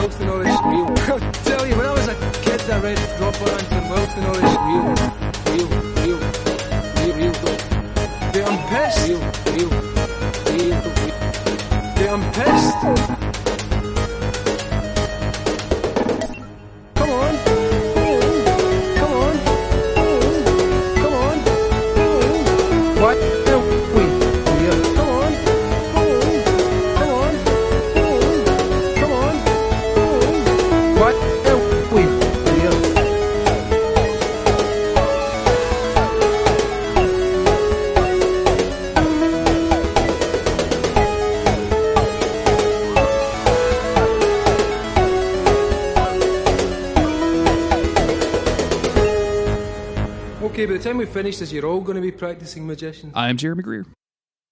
wealth and all is real. I'll tell you, when I was a kid, I read Drop Lines and wealth and all is real. But I'm pissed. But I'm pissed. Come on. What are we here? Come on. What are we here? Okay, by the time we finish this, you're all going to be practicing magicians. I'm Jeremy Greer.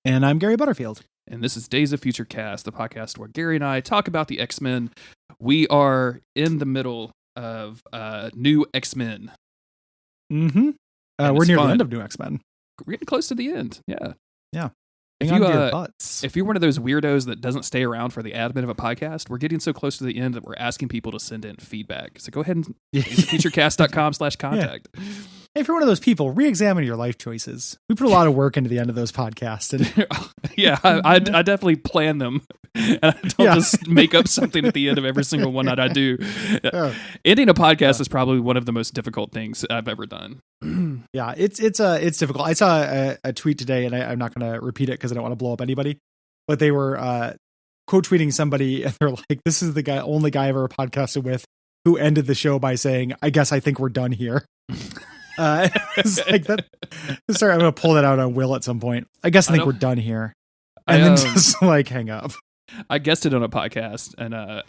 And I'm Gary Butterfield. And this is Days of Future Cast, the podcast where Gary and I talk about the X-Men. We are in the middle of new X-Men. Mm-hmm. We're near the end of New X-Men. We're getting close to the end. Yeah. Yeah. If Hang on to your butts. If you're one of those weirdos that doesn't stay around for the admin of a podcast, we're getting so close to the end that we're asking people to send in feedback. So go ahead and futurecast.com/contact. If you're one of those people, re-examine your life choices. We put a lot of work into the end of those podcasts. And yeah, I definitely plan them. And I don't just make up something at the end of every single one that I do. Ending a podcast is probably one of the most difficult things I've ever done. Yeah, it's difficult. I saw a tweet today, and I'm not going to repeat it because I don't want to blow up anybody. But they were quote tweeting somebody, and they're like, "This is the only guy I've ever podcasted with who ended the show by saying, I guess I think we're done here." It's like that. Sorry, I'm going to pull that out on Will at some point. I guess I think we're done here, and then just like hang up. I guested on a podcast, and I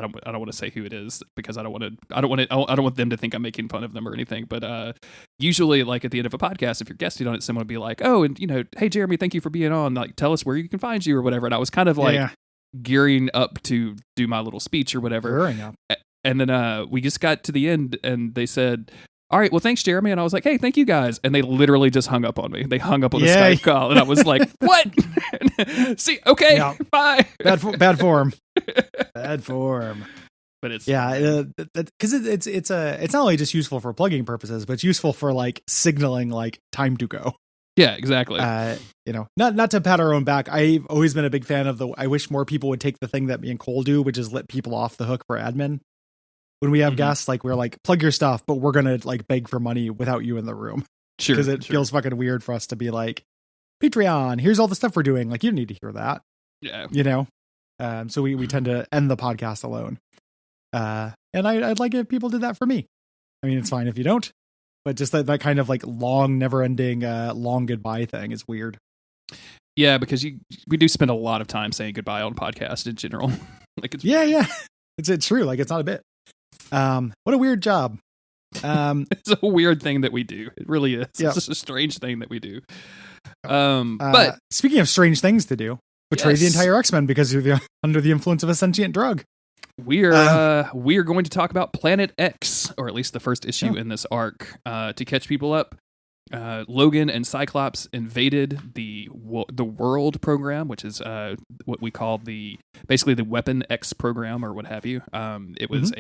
don't want to say who it is because I don't want them to think I'm making fun of them or anything. But usually, like at the end of a podcast, if you're guesting on it, someone would be like, "Oh, and hey Jeremy, thank you for being on. Like, tell us where you can find you or whatever." And I was kind of like gearing up to do my little speech or whatever. And then we just got to the end, and they said, "All right, well, thanks, Jeremy." And I was like, "Hey, thank you, guys." And they literally just hung up on me. They hung up on the Skype call, and I was like, "What?" See, okay, bye. Bad form. Bad form. But it's because it's not only just useful for plugging purposes, but it's useful for like signaling like time to go. Yeah, exactly. Not to pat our own back. I've always been a big fan of I wish more people would take the thing that me and Cole do, which is let people off the hook for admin. When we have guests, like we're like, plug your stuff, but we're going to like beg for money without you in the room. Sure. Because it feels fucking weird for us to be like, Patreon, here's all the stuff we're doing. Like, you don't need to hear that. Yeah. So we tend to end the podcast alone. And I'd like if people did that for me. I mean, it's fine if you don't, but just that kind of like long, never ending, long goodbye thing is weird. Yeah, because we do spend a lot of time saying goodbye on podcast in general. Like it's true. Like it's not a bit. What a weird job. It's a weird thing that we do. It really is. It's just a strange thing that we do. But speaking of strange things to do, betray the entire X-Men because you're under the influence of a sentient drug. We are going to talk about Planet X, or at least the first issue in this arc. To catch people up, Logan and Cyclops invaded the World program, which is what we call basically the Weapon X program or what have you. It was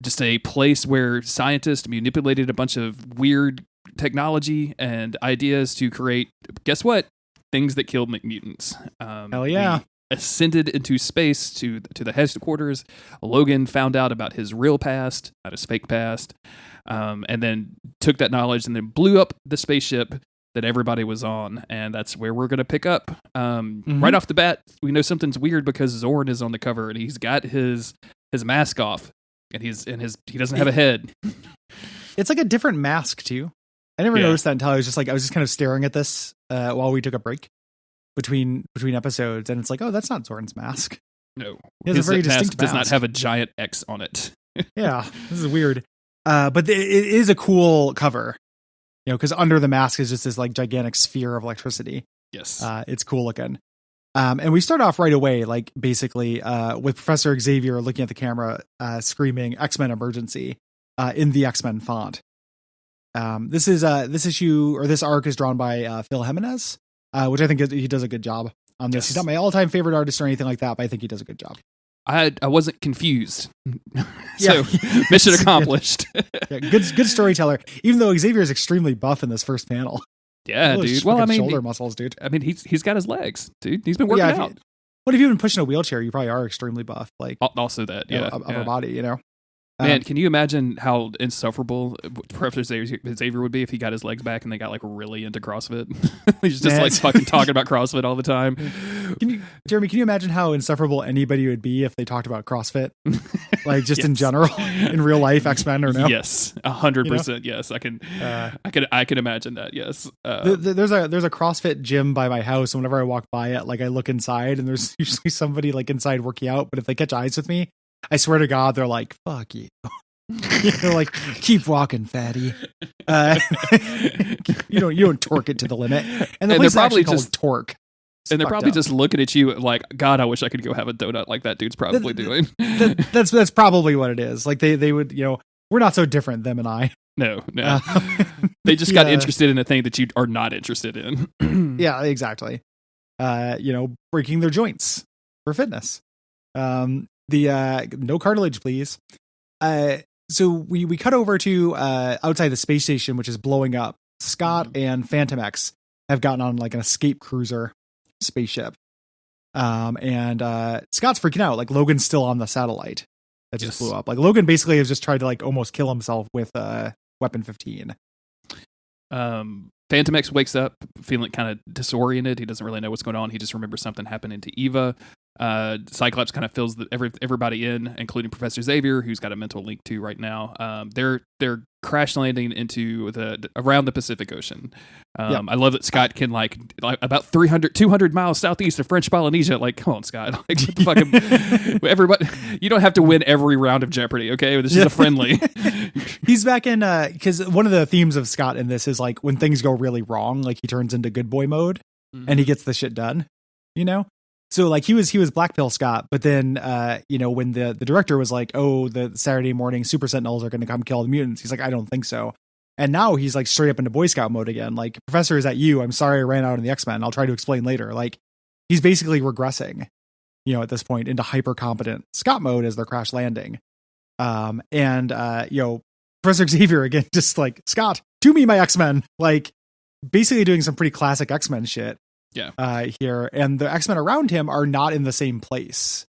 just a place where scientists manipulated a bunch of weird technology and ideas to create, guess what? Things that killed mutants. Hell yeah. Ascended into space to the headquarters. Logan found out about his real past, not his fake past, and then took that knowledge and then blew up the spaceship that everybody was on, and that's where we're going to pick up. Right off the bat, we know something's weird because Zorn is on the cover, and he's got his mask off, and he doesn't have a head. It's like a different mask too. I never noticed that until I was just kind of staring at this while we took a break between episodes, and it's like, oh, that's not Zorn's mask. No, he has a very distinct mask. Does not have a giant X on it. Yeah, this is weird. But it is a cool cover, because under the mask is just this like gigantic sphere of electricity. Yes, it's cool looking. And we start off right away, like basically with Professor Xavier looking at the camera, screaming "X-Men emergency" in the X-Men font. This arc is drawn by Phil Jimenez, which I think he does a good job on this. Yes. He's not my all-time favorite artist or anything like that, but I think he does a good job. I wasn't confused. So mission accomplished. Yeah, good storyteller. Even though Xavier is extremely buff in this first panel. Yeah, dude. Well, I mean, shoulder muscles, dude. I mean, he's got his legs, dude. He's been working out. What if you've been pushing a wheelchair? You probably are extremely buff. Like also that, yeah, upper body, you know. Man, can you imagine how insufferable Professor Xavier would be if he got his legs back and they got like really into CrossFit? He's just like fucking talking about CrossFit all the time. Jeremy, can you imagine how insufferable anybody would be if they talked about CrossFit? Like just in general, in real life, X-Men or no? Yes, 100%. Yes, I can imagine that. Yes. There's a CrossFit gym by my house. And whenever I walk by it, like I look inside and there's usually somebody like inside working out. But if they catch eyes with me, I swear to God, they're like, fuck you. They're like, keep walking, fatty. You don't torque it to the limit. And the place is actually called Torque. And they're probably just looking at you like, God, I wish I could go have a donut like that dude's probably doing. That's probably what it is. Like they would, we're not so different, them and I. No. They just got interested in a thing that you are not interested in. Yeah, exactly. Breaking their joints for fitness. No cartilage, please. So we cut over to outside the space station, which is blowing up. Scott and Phantom X have gotten on like an escape cruiser spaceship. And Scott's freaking out. Like Logan's still on the satellite that just blew up. Like Logan basically has just tried to like almost kill himself with Weapon 15. Phantom X wakes up feeling kind of disoriented. He doesn't really know what's going on. He just remembers something happening to Eva. Cyclops kind of fills everybody in, including Professor Xavier, who's got a mental link to right now. They're crash landing into around the Pacific Ocean. I love that Scott can like about 200 miles southeast of French Polynesia. Like, come on, Scott! Like, what the fuck? Everybody, you don't have to win every round of Jeopardy, okay? This is a friendly. He's back in because one of the themes of Scott in this is like when things go really wrong, like he turns into good boy mode and he gets the shit done. So like he was Black Pill Scott, but then when the director was like, oh, the Saturday morning Super Sentinels are going to come kill the mutants, he's like, I don't think so. And now he's like straight up into Boy Scout mode again. Like, Professor, is that you? I'm sorry I ran out in the X-Men. I'll try to explain later. Like, he's basically regressing, at this point into hyper competent Scott mode as they're crash landing. Professor Xavier again, just like, Scott, to me, my X-Men, like basically doing some pretty classic X-Men shit. Yeah. Here, and the X-Men around him are not in the same place,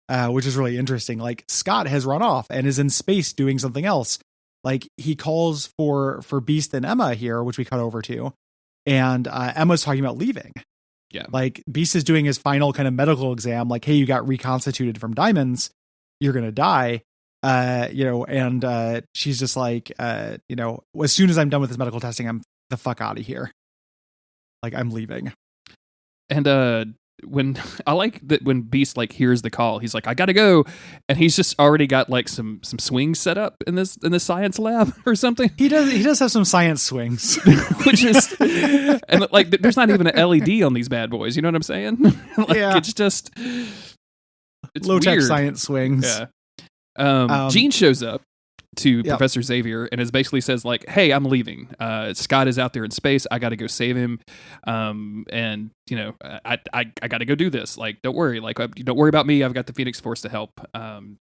which is really interesting. Like Scott has run off and is in space doing something else. Like he calls for Beast and Emma here, which we cut over to, and Emma's talking about leaving. Yeah. Like Beast is doing his final kind of medical exam. Like, hey, you got reconstituted from diamonds. You're gonna die. And she's just like, as soon as I'm done with this medical testing, I'm the fuck out of here. Like I'm leaving. And when I like that when Beast like hears the call, he's like, I gotta go, and he's just already got like some swings set up in this science lab or something. He does have some science swings, which is and like there's not even an LED on these bad boys. You know what I'm saying? It's low tech science swings. Yeah. Jean shows up to Professor Xavier and basically says like, hey, I'm leaving. Scott is out there in space. I got to go save him. And I got to go do this. Like, don't worry. Like, don't worry about me. I've got the Phoenix Force to help. And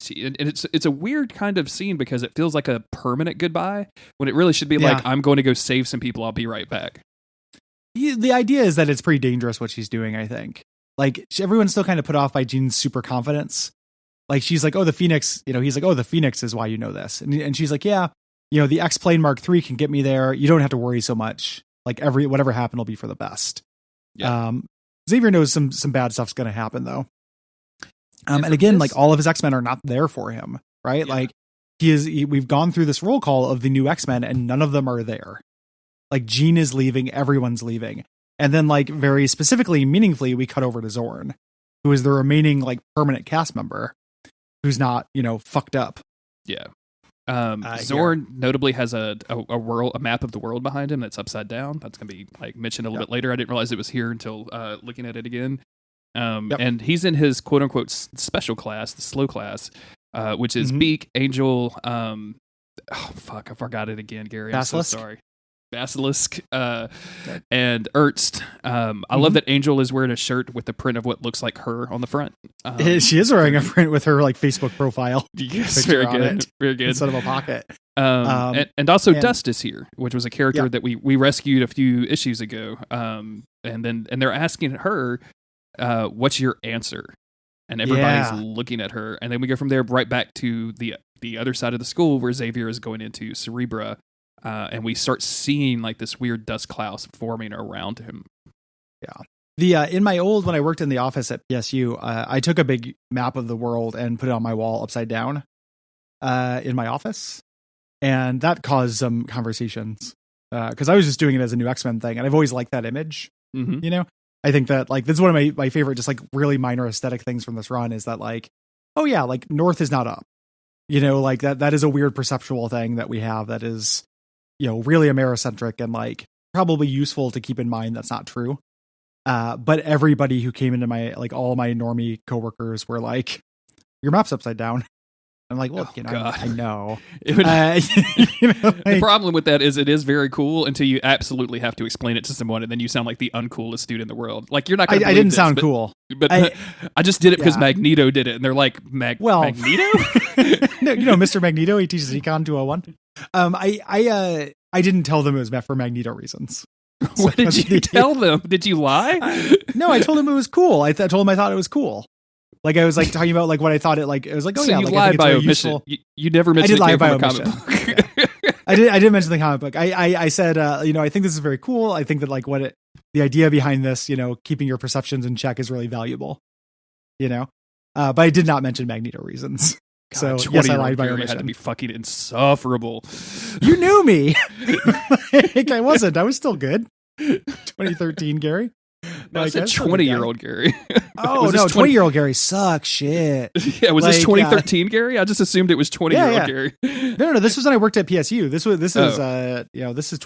it's a weird kind of scene because it feels like a permanent goodbye when it really should be like, I'm going to go save some people. I'll be right back. The idea is that it's pretty dangerous what she's doing, I think. Like, everyone's still kind of put off by Jean's super confidence. Like, she's like, oh, the Phoenix, he's like, oh, the Phoenix is why you know this. And she's like, yeah, the X-Plane Mark III can get me there. You don't have to worry so much. Like, whatever happened will be for the best. Yeah. Xavier knows some bad stuff's going to happen, though. And again, like, all of his X-Men are not there for him, right? Yeah. Like, we've gone through this roll call of the new X-Men, and none of them are there. Like, Jean is leaving, everyone's leaving. And then, like, very specifically, meaningfully, we cut over to Zorn, who is the remaining, like, permanent cast member. Who's not, fucked up. Yeah. Zorn notably has a map of the world behind him that's upside down. That's going to be like mentioned a little bit later. I didn't realize it was here until looking at it again. And he's in his quote unquote special class, the slow class, which is Beak, Angel. I forgot it again, Gary. I'm so sorry. Basilisk, and Ernst. I love that Angel is wearing a shirt with the print of what looks like her on the front. She is wearing a print with her like Facebook profile. Yes, very good, very good. Instead of a pocket. And also Dust is here, which was a character that we rescued a few issues ago. And they're asking her, "What's your answer?" And everybody's looking at her, and then we go from there right back to the other side of the school where Xavier is going into Cerebra, and we start seeing like this weird dust cloud forming around him. Yeah. In my when I worked in the office at PSU, I took a big map of the world and put it on my wall upside down in my office, and that caused some conversations because I was just doing it as a new X-Men thing, and I've always liked that image. You know, I think that like this is one of my favorite, just like really minor aesthetic things from this run is that like, oh yeah, like North is not up. You know, like that is a weird perceptual thing that we have that is, you know, really Americentric and like probably useful to keep in mind that's not true. But everybody who came into my, like all my normie coworkers were like, your map's upside down. I'm like, look, I know. The problem with that is it is very cool until you absolutely have to explain it to someone, and then you sound like the uncoolest dude in the world. Like you're not going to. I didn't sound cool, but I just did it because Magneto did it, and they're like, Magneto. No, you know, Mr. Magneto. He teaches Econ 201. I didn't tell them it was meant for Magneto reasons. What did you tell them? Did you lie? No, I told them it was cool. I told them I thought it was cool. Like I was like talking about like what I thought it like. It was like, oh so yeah, you like, lied by omission. You never mentioned it came from a comic book. I did mention the comic book. I said, you know, I think this is very cool. I think that like the idea behind this, you know, keeping your perceptions in check is really valuable. You know, but I did not mention Magneto reasson. God, so yes, I lied by Gary omission. Had to be fucking insufferable. You knew me. Like, I wasn't. I was still good. 2013 Gary. No, I said 20-year-old Gary. Oh, no, 20-year-old Gary sucks shit. Yeah, was this 2013 Gary? I just assumed it was 20-year-old Gary. No, this was when I worked at PSU. This is this is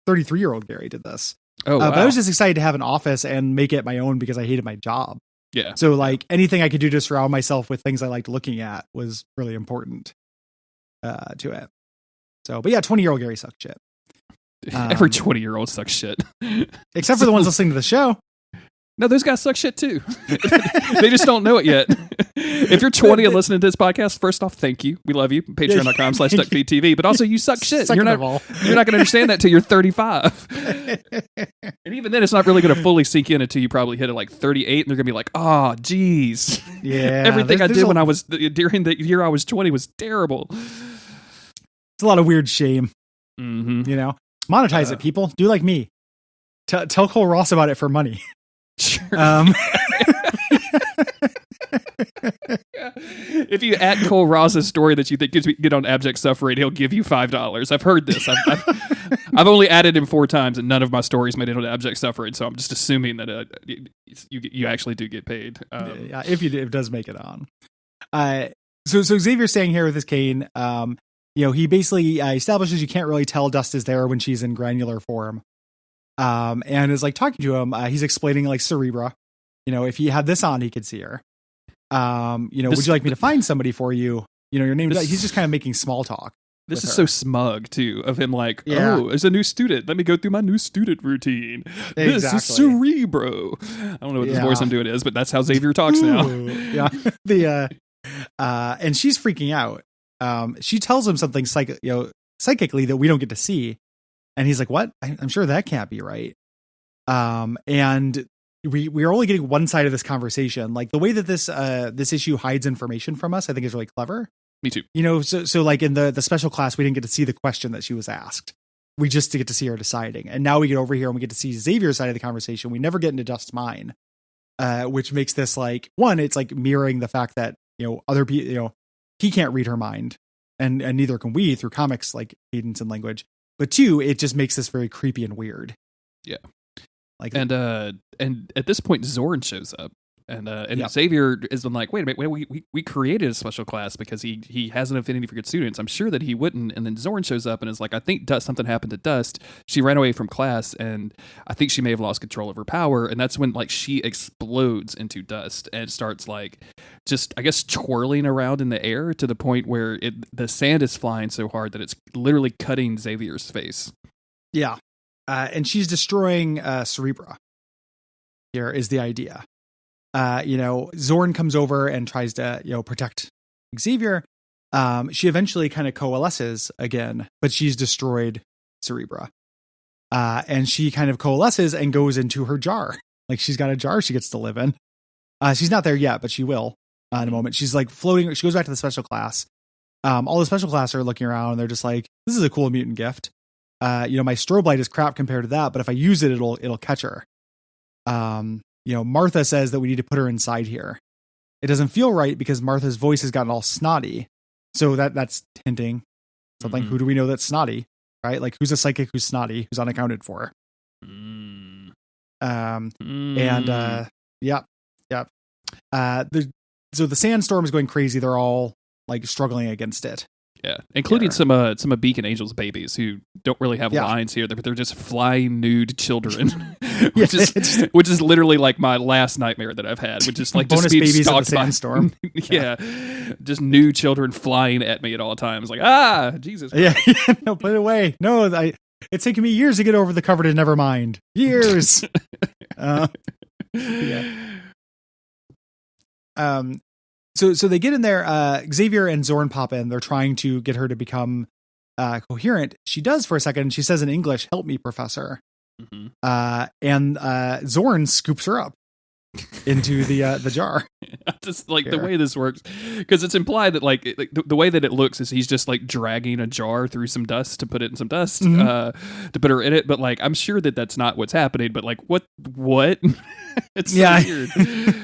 33-year-old Gary did this. Oh, wow. But I was just excited to have an office and make it my own because I hated my job. Yeah. So like anything I could do to surround myself with things I liked looking at was really important to it. So, but yeah, 20-year-old Gary sucks shit. Every 20-year-old sucks shit. Except for the ones listening to the show. No, those guys suck shit too. They just don't know it yet. If you're 20 and listening to this podcast, first off, thank you. We love you. Patreon.com/Duckfeed.tv. But also, you suck shit. You're not going to understand that till you're 35. And even then, it's not really going to fully sink in until you probably hit it like 38, and they're going to be like, oh, geez. Yeah. Everything I did when I was, during the year I was 20 was terrible. It's a lot of weird shame. Mm-hmm. You know? Monetize it, people. Do like me. Tell Cole Ross about it for money. Sure. If you at Cole Ross's story that you think gets get on Abject Suffering, he'll give you $5. I've heard this. I've only added him 4 times, and none of my stories made it on Abject Suffering. So I'm just assuming that you actually do get paid. Yeah, if you do, it does make it on. So Xavier's staying here with his cane. You know, he basically establishes you can't really tell Dust is there when she's in granular form. And is like talking to him. He's explaining like Cerebra. You know, if he had this on, he could see her. You know, would you like me to find somebody for you? You know, your name. He's just kind of making small talk. This is so smug too, of him like, oh, as a new student, let me go through my new student routine. Exactly. This is Cerebro. I don't know what this voice I'm doing is, but that's how Xavier talks now. Yeah. And she's freaking out. She tells him something psychically that we don't get to see. And he's like, what? I'm sure that can't be right. And we're only getting one side of this conversation. Like the way that this issue hides information from us, I think is really clever. Me too. You know, so like in the special class, we didn't get to see the question that she was asked. We just get to see her deciding. And now we get over here and we get to see Xavier's side of the conversation. We never get into Dust's mind, which makes this like, one, it's like mirroring the fact that, you know, other people, you know, he can't read her mind and neither can we through comics like cadence and language. But 2, it just makes this very creepy and weird. Yeah. Like, and at this point, Zorn shows up, and Xavier is like, wait a minute, we created a special class because he has an affinity for good students. I'm sure that he wouldn't. And then Zorn shows up and is like, I think something happened to Dust. She ran away from class, and I think she may have lost control of her power. And that's when like she explodes into dust and starts like just, I guess, twirling around in the air to the point where the sand is flying so hard that it's literally cutting Xavier's face. Yeah. And she's destroying Cerebra. Here is the idea. Zorn comes over and tries to, protect Xavier. She eventually kind of coalesces again, but she's destroyed Cerebra. And she kind of coalesces and goes into her jar. Like she's got a jar she gets to live in. She's not there yet, but she will in a moment. She's like floating. She goes back to the special class. All the special class are looking around and they're just like, this is a cool mutant gift. My strobe light is crap compared to that, but if I use it, it'll catch her. Martha says that we need to put her inside here. It doesn't feel right because Martha's voice has gotten all snotty. So that's hinting something. Who do we know that's snotty, right? Like who's a psychic who's snotty, who's unaccounted for? So the sandstorm is going crazy. They're all like struggling against it. Yeah, including some of Beacon Angel's babies who don't really have lines here, but they're just flying nude children, which is literally like my last nightmare that I've had, which is like bonus just being babies stalked at the sandstorm. Just nude children flying at me at all times, like Jesus Christ. Yeah, no, put it away. No, it's taken me years to get over the cover to Nevermind. Years. So they get in there. Xavier and Zorn pop in. They're trying to get her to become coherent. She does for a second. She says in English, "Help me, Professor." And Zorn scoops her up into the jar. Just like the way this works, because it's implied that like the way that it looks is he's just like dragging a jar through some dust to put it in some dust to put her in it. But like I'm sure that that's not what's happening. But like what? It's so weird.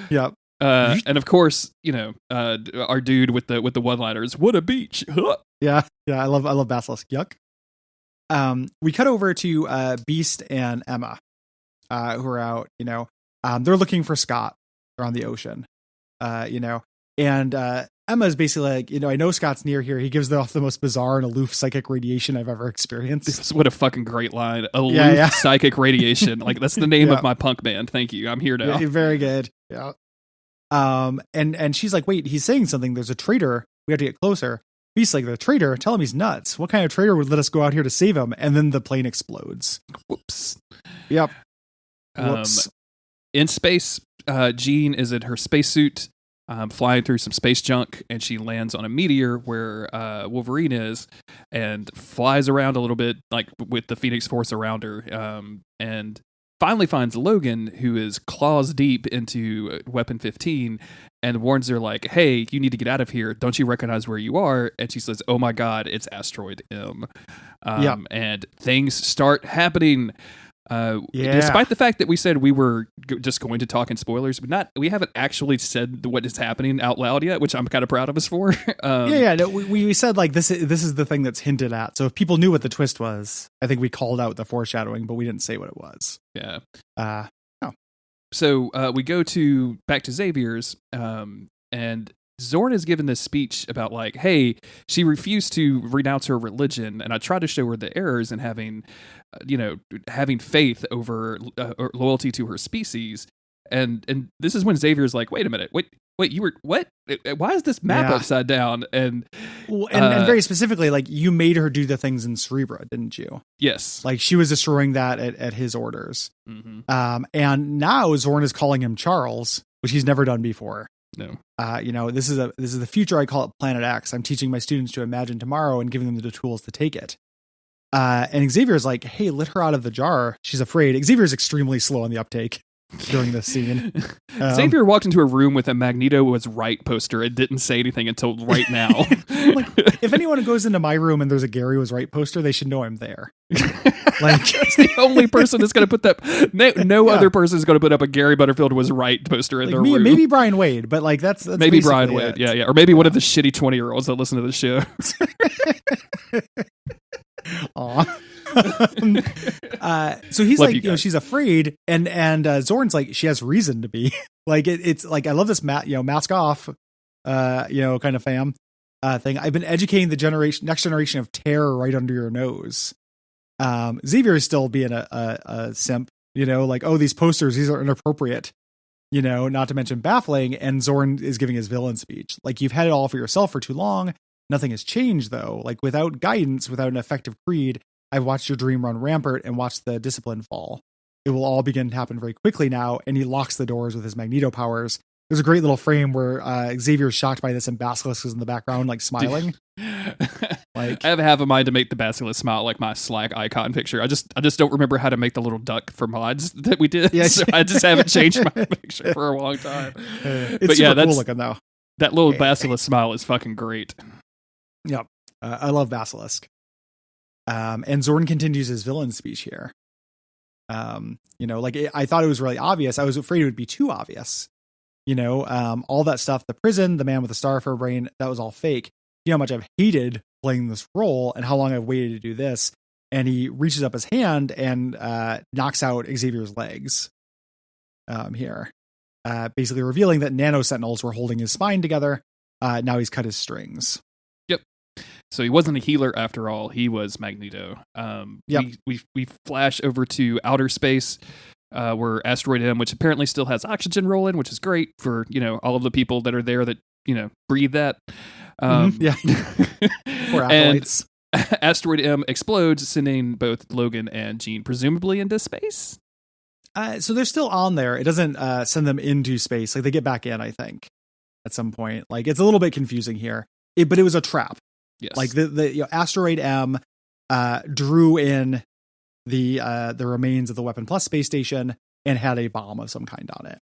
Yep. And of course, our dude with the one-liners. What a beach! Yeah. I love Basilisk. Yuck. We cut over to Beast and Emma, who are out. They're looking for Scott. They're on the ocean. And Emma's basically like, I know Scott's near here. He gives off the most bizarre and aloof psychic radiation I've ever experienced. What a fucking great line. Aloof psychic radiation. Like that's the name of my punk band. Thank you. I'm here now. Yeah, very good. Yeah. And she's like, wait, he's saying something. There's a traitor. We have to get closer. Beast's like, the traitor? Tell him he's nuts. What kind of traitor would let us go out here to save him? And then the plane explodes. Whoops. Yep. Whoops. In space, Jean is in her spacesuit, flying through some space junk, and she lands on a meteor where Wolverine is, and flies around a little bit, like with the Phoenix Force around her, and finally finds Logan, who is claws deep into Weapon 15, and warns her like, hey, you need to get out of here. Don't you recognize where you are? And she says, oh my God, it's Asteroid M. And things start happening. Despite the fact that we said we were just going to talk in spoilers, we haven't actually said what is happening out loud yet, which I'm kind of proud of us for. No, we said like this is the thing that's hinted at. So if people knew what the twist was, I think we called out the foreshadowing, but we didn't say what it was. Yeah. No. So we go back to Xavier's, and Zorn is given this speech about like, hey, she refused to renounce her religion, and I tried to show her the errors in having faith over or loyalty to her species, and this is when Xavier's like, wait a minute, wait, you were what? Why is this map upside down? And very specifically, like you made her do the things in Cerebra, didn't you? Yes, like she was destroying that at his orders. And now Zorn is calling him Charles, which he's never done before. No. This is the future. I call it Planet X. I'm teaching my students to imagine tomorrow and giving them the tools to take it. And Xavier's like, hey, let her out of the jar. She's afraid. Xavier's extremely slow on the uptake during this scene. Xavier walked into a room with a Magneto was right poster and didn't say anything until right now. Like, if anyone goes into my room and there's a Gary was right poster, they should know I'm there. Like that's the only person that's going to put that. No other person is going to put up a Gary Butterfield was right poster in their room. Maybe Brian Wade, but like that's maybe Brian Wade. Yeah. Or maybe one of the shitty 20-year-olds that listen to the show. So he's like, she's afraid, and Zorn's like, she has reason to be. Like it's like, I love this mask off, kind of fam thing. I've been educating the next generation of terror right under your nose. Xavier is still being a simp, like, oh, these posters, these are inappropriate, not to mention baffling. And Zorn is giving his villain speech. Like, you've had it all for yourself for too long. Nothing has changed though. Like without guidance, without an effective creed, I've watched your dream run rampant and watched the discipline fall. It will all begin to happen very quickly now. And he locks the doors with his Magneto powers. There's a great little frame where Xavier's shocked by this and Basilisk is in the background, like smiling. Like, I have half a mind to make the Basilisk smile like my Slack icon picture. I just don't remember how to make the little duck for mods that we did. Yeah. So I just haven't changed my picture for a long time. It's super cool looking though. That little Basilisk smile is fucking great. Yep. I love Basilisk. And Zorn continues his villain speech here. I thought it was really obvious. I was afraid it would be too obvious. All that stuff, the prison, the man with the star for a brain, that was all fake. You know how much I've hated playing this role and how long I've waited to do this. And he reaches up his hand and knocks out Xavier's legs here, basically revealing that nano sentinels were holding his spine together. Now he's cut his strings. Yep. So he wasn't a healer after all. He was Magneto. Yep. We flash over to outer space. Where Asteroid M, which apparently still has oxygen rolling, which is great for, all of the people that are there that, breathe that. Yeah. Poor acolytes. And Asteroid M explodes, sending both Logan and Jean presumably into space. So they're still on there. It doesn't send them into space. Like they get back in, I think, at some point. Like it's a little bit confusing here, but it was a trap. Yes. Like the Asteroid M drew in the remains of the Weapon Plus space station and had a bomb of some kind on it.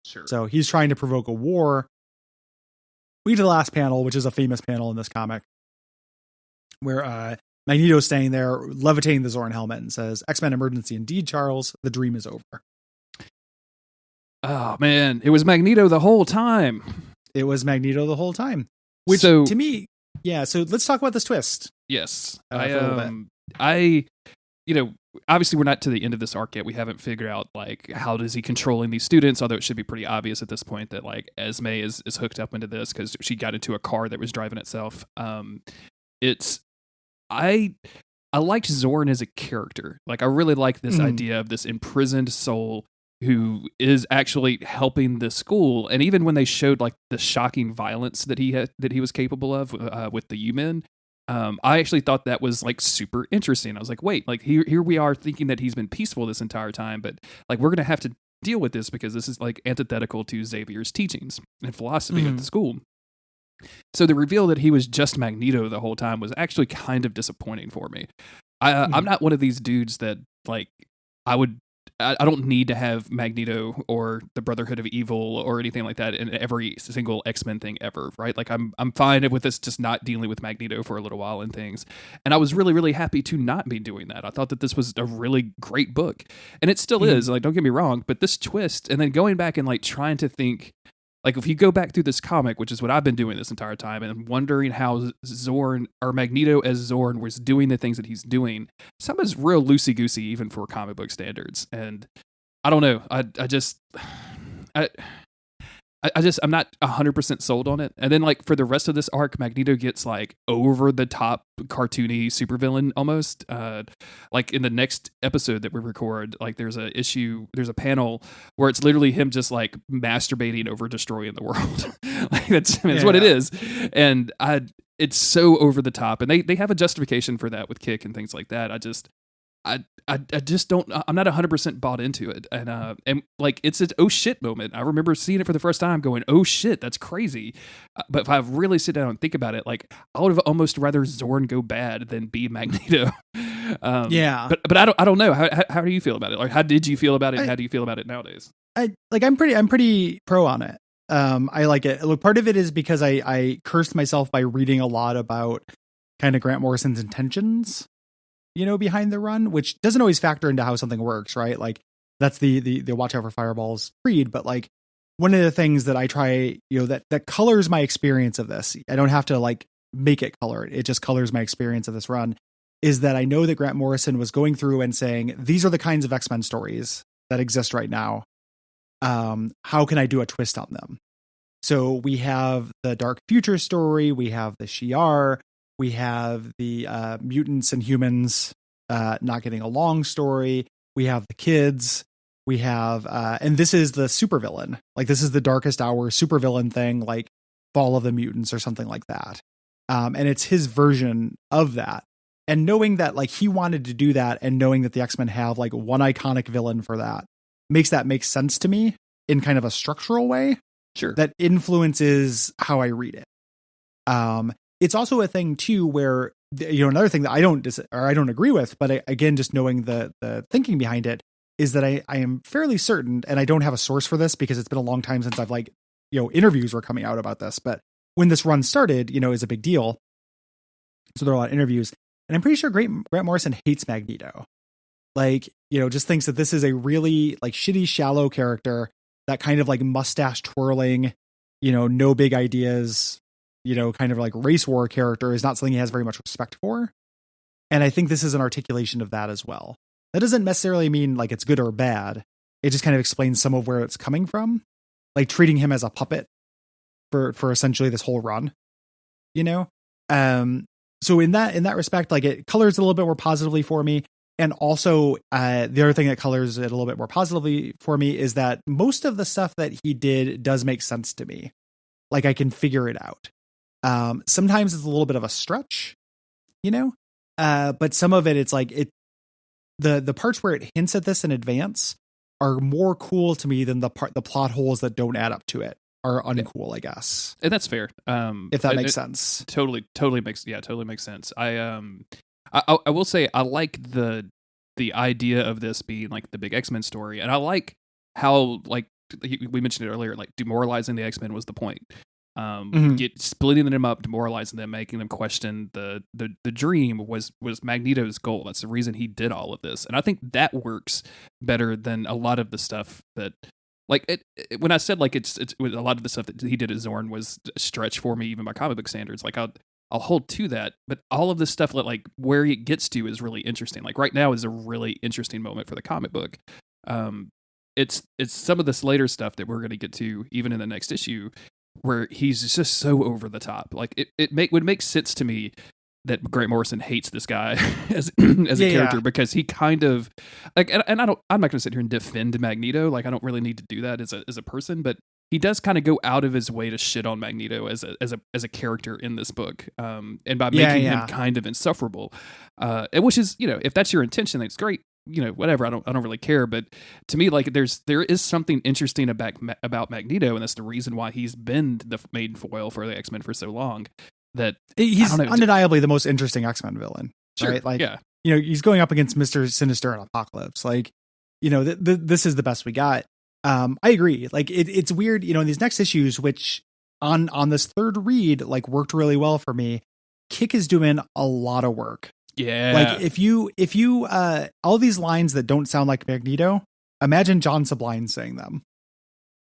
Sure. So he's trying to provoke a war. We get to the last panel, which is a famous panel in this comic, where Magneto's standing there levitating the Zorn helmet and says, "X-Men emergency indeed, Charles. The dream is over." Oh man, it was Magneto the whole time. It was Magneto the whole time. Which to me, yeah. So let's talk about this twist. Yes, for a little bit. Obviously we're not to the end of this arc yet. We haven't figured out like how is he controlling these students, although it should be pretty obvious at this point that like Esme is hooked up into this because she got into a car that was driving itself. I liked Zorn as a character. Like I really like this idea of this imprisoned soul who is actually helping the school. And even when they showed like the shocking violence that he was capable of with the U-Men, I actually thought that was like super interesting. I was like, wait, like here we are thinking that he's been peaceful this entire time, but like we're going to have to deal with this because this is like antithetical to Xavier's teachings and philosophy at the school. So the reveal that he was just Magneto the whole time was actually kind of disappointing for me. I'm not one of these dudes that like I don't need to have Magneto or the Brotherhood of Evil or anything like that in every single X-Men thing ever, right? Like I'm fine with this just not dealing with Magneto for a little while and things. And I was really, really happy to not be doing that. I thought that this was a really great book. And it still is, like, don't get me wrong, but this twist and then going back and like trying to think, like if you go back through this comic, which is what I've been doing this entire time, and wondering how Zorn or Magneto as Zorn was doing the things that he's doing, some is real loosey-goosey even for comic book standards. And I don't know. I'm not 100% sold on it. And then like for the rest of this arc, Magneto gets like over the top cartoony supervillain almost. Like in the next episode that we record, like there's a panel where it's literally him just like masturbating over destroying the world. Like that's what it is. And it's so over the top, and they have a justification for that with Kick and things like that. I just don't. I'm not 100% bought into it, and like it's an oh shit moment. I remember seeing it for the first time, going oh shit, that's crazy. But if I really sit down and think about it, like I would have almost rather Zorn go bad than be Magneto. But I don't know. How do you feel about it? Like how did you feel about it? And how do you feel about it nowadays? I'm pretty pro on it. I like it. Look, part of it is because I cursed myself by reading a lot about kind of Grant Morrison's intentions, behind the run, which doesn't always factor into how something works, right? Like that's the watch out for fireballs creed. But like one of the things that I try, that colors my experience of this, I don't have to like make it color. It just colors my experience of this run, is that I know that Grant Morrison was going through and saying, these are the kinds of X-Men stories that exist right now. How can I do a twist on them? So we have the Dark Future story. We have the Shi'ar. We have the mutants and humans not getting along story. We have the kids. We have, and this is the supervillain. Like this is the Darkest Hour supervillain thing, like Fall of the Mutants or something like that. And it's his version of that. And knowing that like he wanted to do that and knowing that the X-Men have like one iconic villain for that makes sense to me in kind of a structural way. Sure. That influences how I read it. It's also a thing too where, another thing that I don't agree with, but again, just knowing the thinking behind it is that I am fairly certain, and I don't have a source for this because it's been a long time since I've interviews were coming out about this, but when this run started, is a big deal. So there are a lot of interviews, and I'm pretty sure Grant Morrison hates Magneto. Like, just thinks that this is a really like shitty, shallow character, that kind of like mustache twirling, no big ideas, kind of like race war character is not something he has very much respect for. And I think this is an articulation of that as well. That doesn't necessarily mean like it's good or bad. It just kind of explains some of where it's coming from, like treating him as a puppet for essentially this whole run, So in that respect, like it colors a little bit more positively for me. And also the other thing that colors it a little bit more positively for me is that most of the stuff that he did does make sense to me. Like I can figure it out. Sometimes it's a little bit of a stretch, but some of it's like the parts where it hints at this in advance are more cool to me than the plot holes that don't add up to it are uncool, I guess. And that's fair. If that makes sense. Totally makes sense. I will say I like the idea of this being like the big X-Men story, and I like how like we mentioned it earlier, like demoralizing the X-Men was the point. Splitting them up, demoralizing them, making them question the dream was Magneto's goal. That's the reason he did all of this, and I think that works better than a lot of the stuff that. Like when I said like it's a lot of the stuff that he did at Zorn was a stretch for me even by comic book standards. Like I'll hold to that, but all of this stuff that like where it gets to is really interesting. Like right now is a really interesting moment for the comic book. It's some of this later stuff that we're going to get to even in the next issue where he's just so over the top. Like it would make sense to me that Grant Morrison hates this guy as a character because he kind of like, and I'm not going to sit here and defend Magneto. Like I don't really need to do that as a person, but he does kind of go out of his way to shit on Magneto as a character in this book. And by making him kind of insufferable, which is, if that's your intention, that's great. Whatever. I don't really care. But to me, like there is something interesting about Magneto, and that's the reason why he's been the main foil for the X-Men for so long. That he's undeniably the most interesting X-Men villain, sure, right? Like, yeah. He's going up against Mr. Sinister and Apocalypse. Like, this is the best we got. I agree. Like, it's weird, in these next issues, which on this third read, like worked really well for me. Kick is doing a lot of work. Yeah. Like if you all these lines that don't sound like Magneto, imagine John Sublime saying them,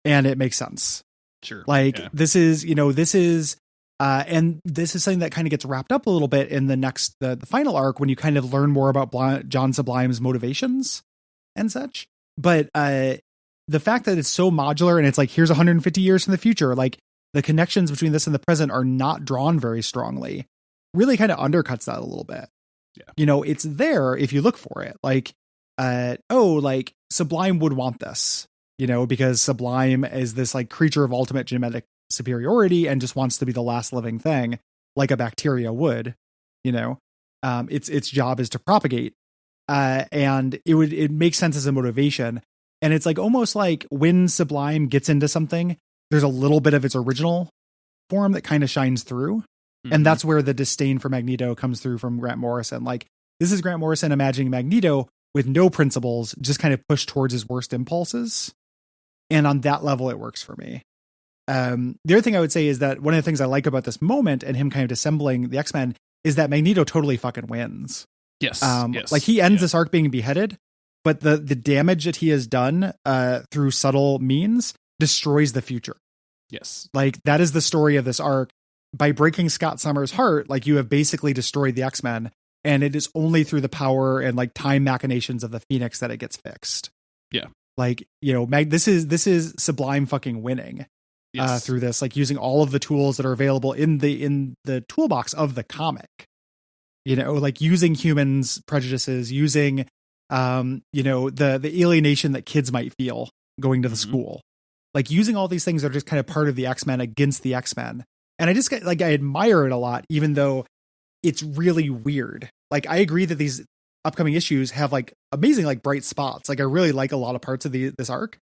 and it makes sense. Sure. Like this is, and this is something that kind of gets wrapped up a little bit in the final arc when you kind of learn more about John Sublime's motivations and such. But the fact that it's so modular and it's like, here's 150 years from the future, like the connections between this and the present are not drawn very strongly, really kind of undercuts that a little bit. Yeah. It's there if you look for it. Like, like Sublime would want this, because Sublime is this like creature of ultimate genetic superiority and just wants to be the last living thing, like a bacteria would. Its job is to propagate, and it makes sense as a motivation. And it's like almost like when Sublime gets into something, there's a little bit of its original form that kind of shines through. Mm-hmm. And that's where the disdain for Magneto comes through from Grant Morrison. Like, this is Grant Morrison imagining Magneto with no principles, just kind of pushed towards his worst impulses. And on that level, it works for me. The other thing I would say is that one of the things I like about this moment and him kind of assembling the X-Men is that Magneto totally fucking wins. Yes. Like he ends this arc being beheaded, but the damage that he has done through subtle means destroys the future. Yes. Like that is the story of this arc. By breaking Scott Summers' heart, like you have basically destroyed the X-Men, and it is only through the power and like time machinations of the Phoenix that it gets fixed. Yeah. Like, this is Sublime fucking winning. Yes. Through this, like using all of the tools that are available in the toolbox of the comic, like using humans' prejudices, using, the alienation that kids might feel going to the school, like using all these things that are just kind of part of the X-Men against the X-Men. And I just I admire it a lot, even though it's really weird. like, I agree that these upcoming issues have like amazing, like bright spots. Like I really like a lot of parts of this arc,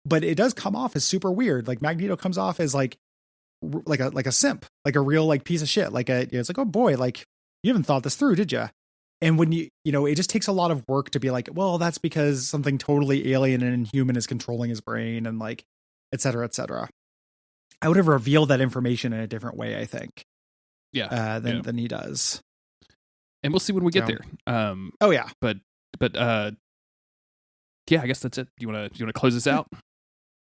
but it does come off as super weird. Like Magneto comes off as like a simp, like a real like piece of shit. Like it's like, oh boy, like you haven't thought this through, did you? And when you know, it just takes a lot of work to be like, well, that's because something totally alien and inhuman is controlling his brain and like, et cetera, et cetera. I would have revealed that information in a different way, I think. Yeah. Than he does. And we'll see when we get there. Oh yeah. But yeah, I guess that's it. You want to close this out?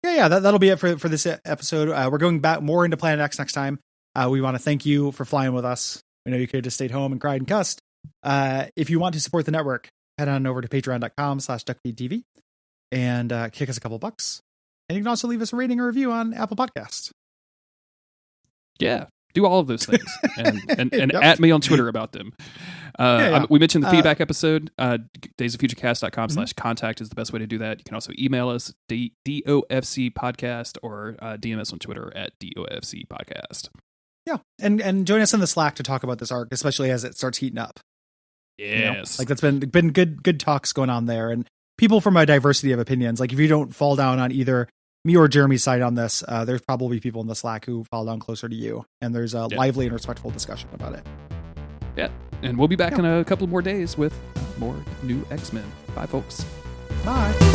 Yeah. That'll be it for this episode. We're going back more into Planet X next time. We want to thank you for flying with us. We know you could have just stayed home and cried and cussed. If you want to support the network, head on over to patreon.com/Duckfeed.tv and kick us a couple bucks. And you can also leave us a rating or review on Apple Podcasts. Yeah. Do all of those things and Yep. at me on Twitter about them. We mentioned the feedback episode. daysoffuturecast.com/contact is the best way to do that. You can also email us, DOFC podcast, or DM us on Twitter at DOFC podcast. Yeah. And join us in the Slack to talk about this arc, especially as it starts heating up. Yes. You know? Like that's been good talks going on there. And people from a diversity of opinions. Like if you don't fall down on either me or Jeremy's side on this, there's probably people in the Slack who fall down closer to you, and there's a lively and respectful discussion about it. Yeah, and we'll be back in a couple more days with more new X-Men. Bye, folks. Bye.